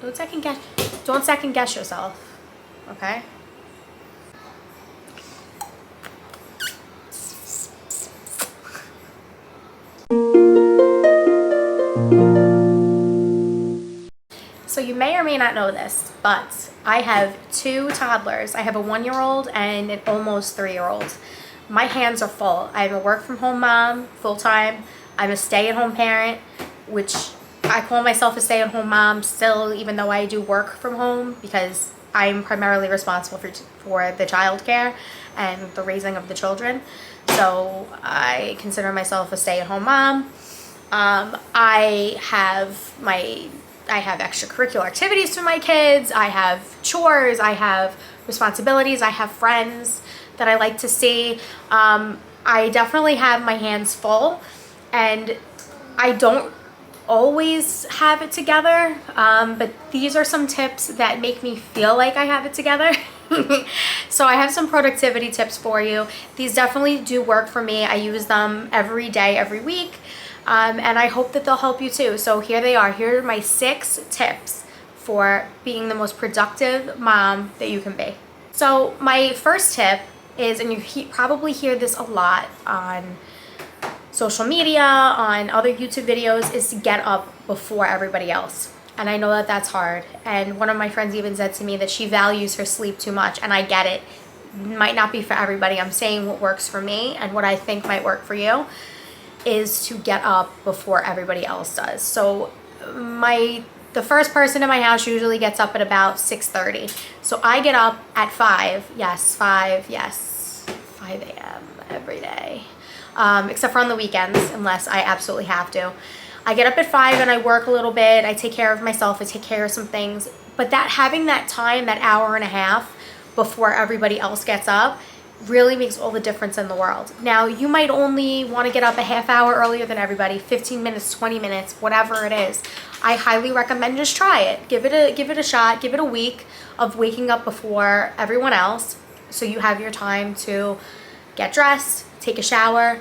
Don't second guess yourself, okay? So you may or may not know this, but I have 2 toddlers. I have a 1-year-old and an almost 3-year-old. My hands are full. I'm a work from home mom, full-time. I'm a stay-at-home parent, which I call myself a stay-at-home mom still, even though I do work from home, because I'm primarily responsible for the childcare and the raising of the children. So I consider myself a stay-at-home mom. I have extracurricular activities for my kids. I have chores. I have responsibilities. I have friends that I like to see. I definitely have my hands full, and I don't always have it together, but these are some tips that make me feel like I have it together. So I have some productivity tips for you. These definitely do work for me. I use them every day, every week. And I hope that they'll help you too. So here they are. Here are my 6 tips for being the most productive mom that you can be. So my first tip is, and you probably hear this a lot on social media, on other YouTube videos, is to get up before everybody else. And I know that that's hard. And one of my friends even said to me that she values her sleep too much, and I get it. Might not be for everybody. I'm saying what works for me and what I think might work for you is to get up before everybody else does. So the first person in my house usually gets up at about 6:30. So I get up at 5 a.m. every day, except for on the weekends, unless I absolutely have to. I get up at 5 and I work a little bit. I take care of myself. I take care of some things. But having that time, that hour and a half before everybody else gets up, really makes all the difference in the world. Now, you might only want to get up a half hour earlier than everybody, 15 minutes, 20 minutes, whatever it is. I highly recommend just try it. Give it a shot. Give it a week of waking up before everyone else, so you have your time to get dressed, take a shower,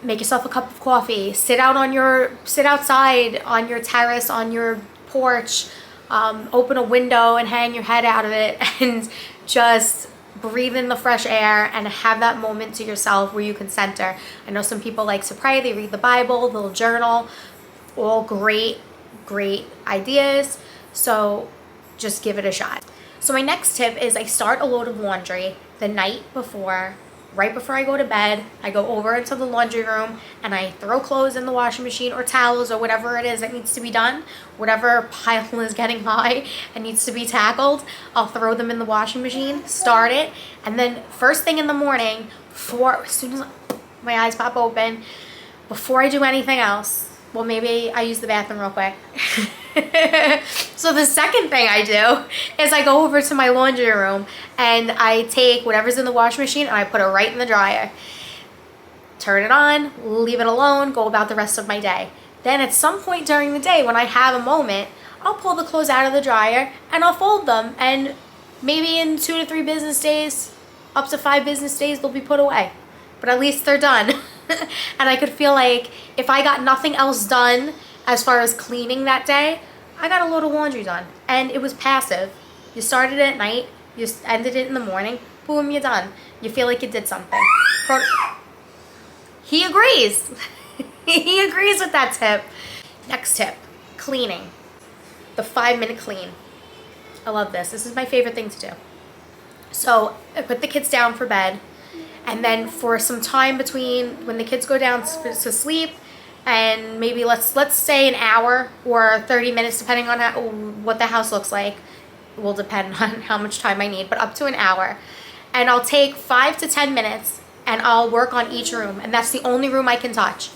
make yourself a cup of coffee, sit outside on your terrace, on your porch, open a window and hang your head out of it, and just breathe in the fresh air and have that moment to yourself where you can center. I know some people like to pray, they read the Bible, they'll journal, all great ideas. So just give it a shot. So my next tip is I start a load of laundry the night before. Right before I go to bed, I go over into the laundry room and I throw clothes in the washing machine, or towels, or whatever it is that needs to be done. Whatever pile is getting high and needs to be tackled, I'll throw them in the washing machine, start it, and then first thing in the morning, as soon as my eyes pop open, before I do anything else, well, maybe I use the bathroom real quick. So the second thing I do is I go over to my laundry room and I take whatever's in the washing machine and I put it right in the dryer. Turn it on, leave it alone, go about the rest of my day. Then at some point during the day when I have a moment, I'll pull the clothes out of the dryer and I'll fold them, and maybe in 2 to 3 business days, up to 5 business days, they'll be put away. But at least they're done. And I could feel like if I got nothing else done as far as cleaning that day, I got a load of laundry done. And it was passive. You started it at night, you ended it in the morning, boom, you're done. You feel like you did something. He agrees. He agrees with that tip. Next tip, cleaning. The 5-minute clean. I love this. This is my favorite thing to do. So I put the kids down for bed, and then for some time between when the kids go down to sleep, and maybe let's say an hour or 30 minutes, depending on what the house looks like. It will depend on how much time I need, but up to an hour. And I'll take 5 to 10 minutes and I'll work on each room, and that's the only room I can touch.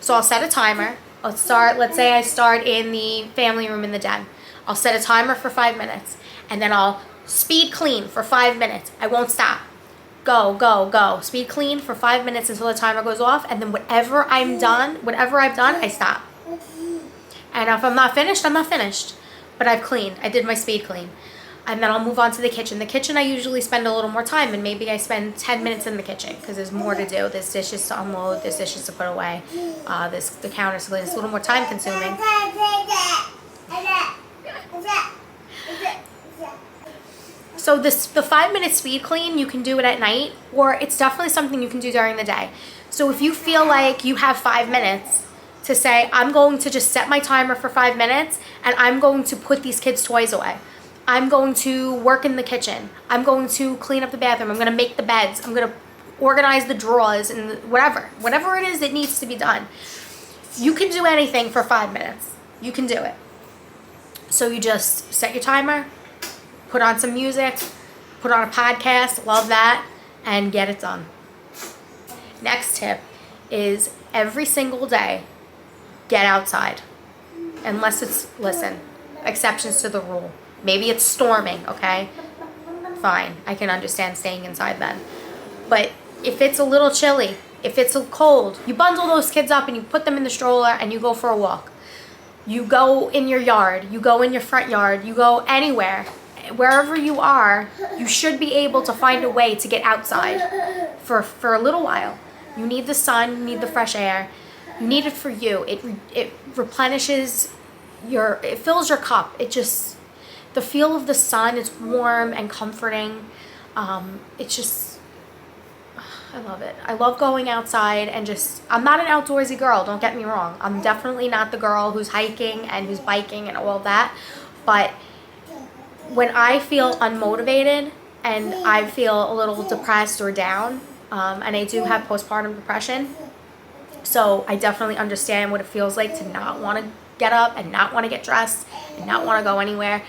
So I'll set a timer. Let's say I start in the family room in the den. I'll set a timer for 5 minutes, and then I'll speed clean for 5 minutes. I won't stop. Go, go, go. Speed clean for 5 minutes until the timer goes off, and then whatever I've done, I stop. And if I'm not finished, I'm not finished. But I've cleaned. I did my speed clean. And then I'll move on to the kitchen. The kitchen I usually spend a little more time, and maybe I spend 10 minutes in the kitchen because there's more to do. There's dishes to unload, there's dishes to put away, there's the counters to clean. It's a little more time consuming. So the 5-minute speed clean, you can do it at night, or it's definitely something you can do during the day. So if you feel like you have 5 minutes to say, I'm going to just set my timer for 5 minutes and I'm going to put these kids' toys away. I'm going to work in the kitchen. I'm going to clean up the bathroom. I'm going to make the beds. I'm going to organize the drawers and whatever it is that needs to be done. You can do anything for 5 minutes. You can do it. So you just set your timer, put on some music, put on a podcast, love that, and get it done. Next tip is every single day, get outside. Unless it's, listen, exceptions to the rule. Maybe it's storming, okay? Fine, I can understand staying inside then. But if it's a little chilly, if it's cold, you bundle those kids up and you put them in the stroller and you go for a walk. You go in your yard, you go in your front yard, you go anywhere. Wherever you are, you should be able to find a way to get outside for a little while. You need the sun, you need the fresh air. You need it for you. It replenishes it fills your cup. The feel of the sun is warm and comforting. It's just, I love it. I love going outside and I'm not an outdoorsy girl, don't get me wrong. I'm definitely not the girl who's hiking and who's biking and all that. But when I feel unmotivated and I feel a little depressed or down, and I do have postpartum depression, so I definitely understand what it feels like to not want to get up and not want to get dressed and not want to go anywhere.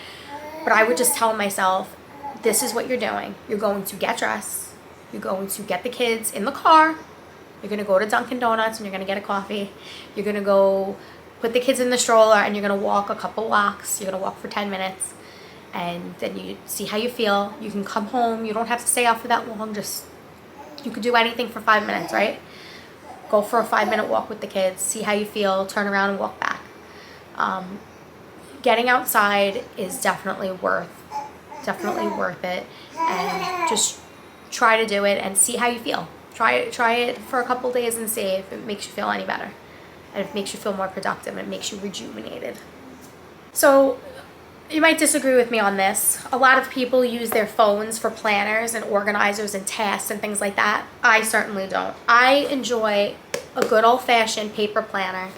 But I would just tell myself, this is what you're doing. You're going to get dressed. You're going to get the kids in the car. You're going to go to Dunkin' Donuts and you're going to get a coffee. You're going to go put the kids in the stroller and you're going to walk a couple blocks. You're going to walk for 10 minutes. And then you see how you feel. You can come home. You don't have to stay out for that long. You could do anything for 5 minutes, right? Go for a 5-minute walk with the kids. See how you feel. Turn around and walk back. Getting outside is definitely worth it, and just try to do it and see how you feel. Try it for a couple days and see if it makes you feel any better, and if it makes you feel more productive and it makes you rejuvenated. So you might disagree with me on this. A lot of people use their phones for planners and organizers and tasks and things like that. I certainly don't. I enjoy a good old-fashioned paper planner.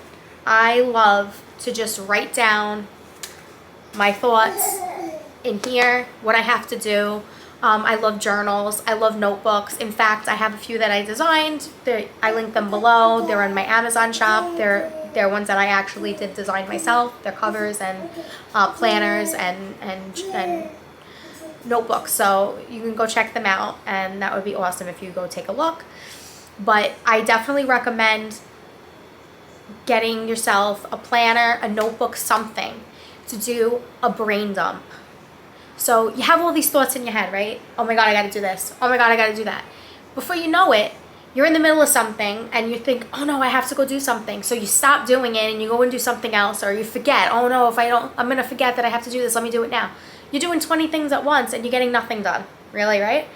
I love to just write down my thoughts in here, what I have to do. I love journals. I love notebooks. In fact, I have a few that I designed. I link them below. They're in my Amazon shop. They're ones that I actually did design myself. They're covers and planners and notebooks. So you can go check them out, and that would be awesome if you go take a look. But I definitely recommend getting yourself a planner, a notebook, something to do a brain dump. So you have all these thoughts in your head, right? Oh my God, I gotta do this. Oh my God, I gotta do that. Before you know it, you're in the middle of something and you think, oh no, I have to go do something. So you stop doing it and you go and do something else, or you forget, oh no, if I don't, I'm gonna forget that I have to do this, let me do it now. You're doing 20 things at once and you're getting nothing done, really, right?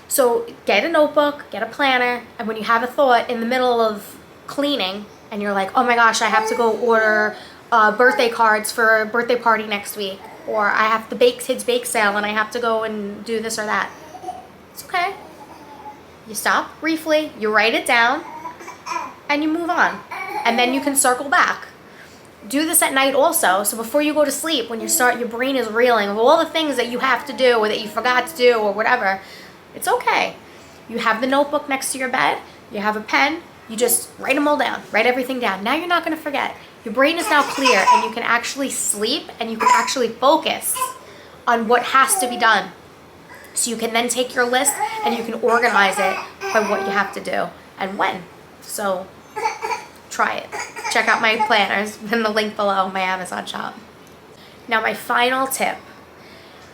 So get a notebook, get a planner, and when you have a thought in the middle of cleaning and you're like, oh my gosh, I have to go order birthday cards for a birthday party next week, or I have the kids bake sale and I have to go and do this or that. It's okay. You stop briefly, you write it down, and you move on. And then you can circle back. Do this at night also, so before you go to sleep, when your brain is reeling of all the things that you have to do or that you forgot to do or whatever, it's okay. You have the notebook next to your bed, you have a pen, you just write them all down, write everything down. Now you're not going to forget. Your brain is now clear and you can actually sleep and you can actually focus on what has to be done. So you can then take your list and you can organize it by what you have to do and when. So try it. Check out my planners in the link below, my Amazon shop. Now my final tip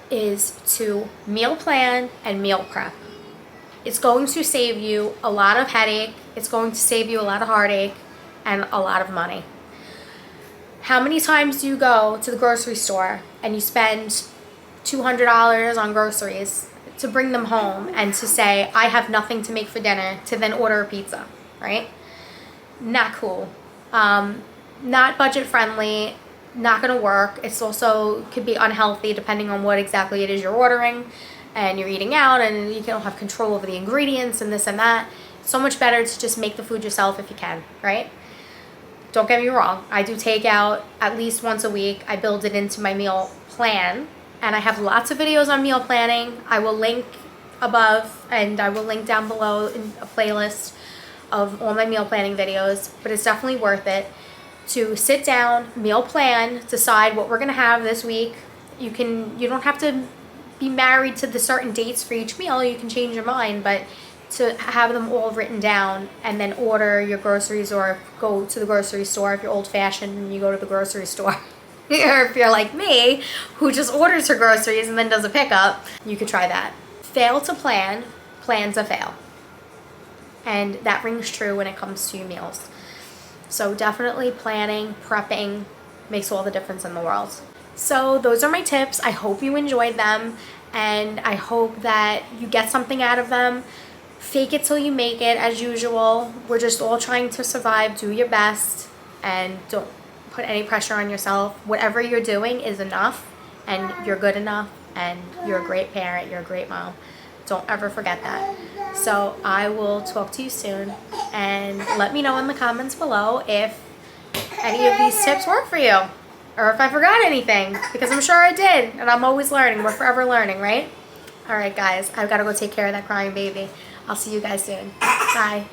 is to meal plan and meal prep. It's going to save you a lot of headache. It's going to save you a lot of heartache and a lot of money. How many times do you go to the grocery store and you spend $200 on groceries to bring them home and to say, I have nothing to make for dinner, to then order a pizza, right? Not cool. Not budget friendly, not gonna work. It's also could be unhealthy depending on what exactly it is you're ordering. and you're eating out and you don't have control over the ingredients and this and that. So much better to just make the food yourself if you can, right? Don't get me wrong, I do takeout at least once a week. I build it into my meal plan, and I have lots of videos on meal planning. I will link above and I will link down below in a playlist of all my meal planning videos, but it's definitely worth it to sit down, meal plan, decide what we're gonna have this week. You don't have to be married to the certain dates for each meal. You can change your mind, but to have them all written down and then order your groceries, or go to the grocery store if you're old-fashioned and you go to the grocery store. Or if you're like me, who just orders her groceries and then does a pickup, you could try that. Fail to plan, plan to fail. And that rings true when it comes to your meals. So definitely planning, prepping makes all the difference in the world. So those are my tips. I hope you enjoyed them, and I hope that you get something out of them. Fake it till you make it, as usual. We're just all trying to survive. Do your best and don't put any pressure on yourself. Whatever you're doing is enough, and you're good enough, and you're a great parent, you're a great mom. Don't ever forget that. So I will talk to you soon, and let me know in the comments below if any of these tips work for you, or if I forgot anything, because I'm sure I did, and I'm always learning. We're forever learning, right? All right, guys, I've got to go take care of that crying baby. I'll see you guys soon. Bye.